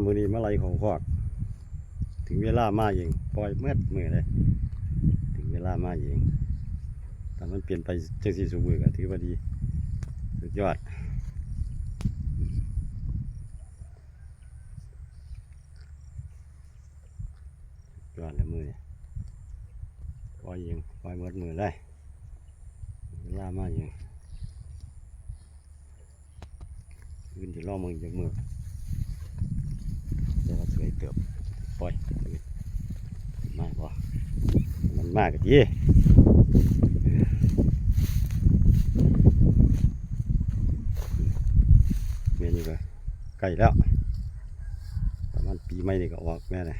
มือนี้มาไล่ของคอกถึงเวลามาเองปล่อยเมื่อเลยถึงเวลามาเองแต่มันเปลี่ยนไปจังสีสูมือก็ถือว่าดีสุดยอดยอดแล้วมือปล่อยเองปล่อยเมื่อมือได้เวลามาเองขึ้นที่ล่อมือจากมือเดี๋ยวสวยเติบปล่อยมาบ่มันมากกะทีเมนี่ก็ใกล้แล้วประมาณปีใหม่นี่ก็ออกแม่เลย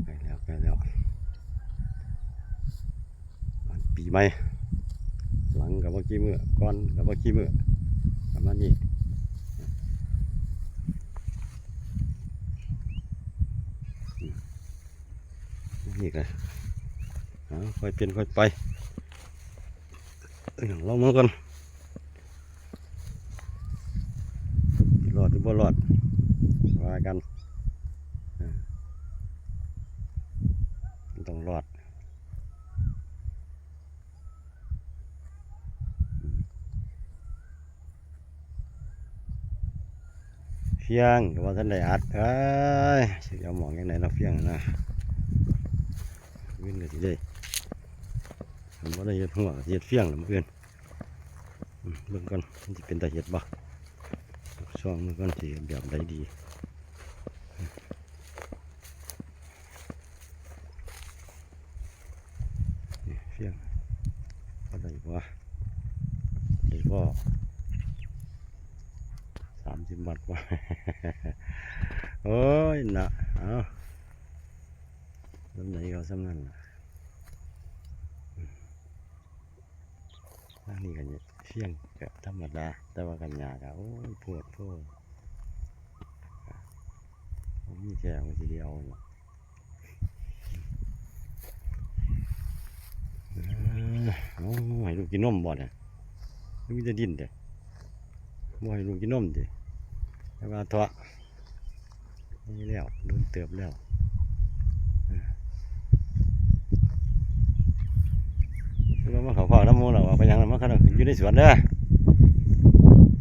ใกล้แล้วปีใหม่หลังกับว่ากี่มื้อก่อนกับว่ากี่มื้อประมาณนี้นี่ก็ค่อยเป็นค่อยไปลองมากันรอดหรือบ่รอดว่ากันต้องรอดเฟียงกับว่าท่านได้อัดสิเอาหมองยังไงเนาะเฟียงนะวิ่งเลยทีเดียวผมว่าได้เห็ดหัวเห็ดเฟียงหรือเพื่อนเบิ่งก่อนมันจะเป็นตาเห็ดบ่ช่องมันก่อนสิแบบใดดีเฟียงอะไรวะได้บ่30 บาทวะโอ้ยน่ะเอาลำไหนเขาสำนันทางนี้กันเนี่ยเฟียงก็ธรรมดาแต่ว่ากันยากโอ้ยปวดผมมีแค่มาทีเดียวให้ลูกกินนมบ่เนี่ยมีแต่ดินเด้บ่ให้ลูกกินนมเด้แต่ว่าตัวนี่แล้วโดนเติบแล้วคือว่ามันเขาน้ำมูกเราไปยังมันขนาดอยู่ในสวนเด้อ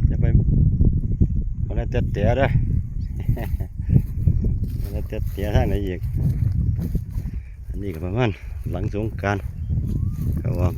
จะไปมันจะเตะเด้อมันจะเตะทางไหนอีกอันนี้ก็ประมาณหลังสงกรานต์ก็ว่า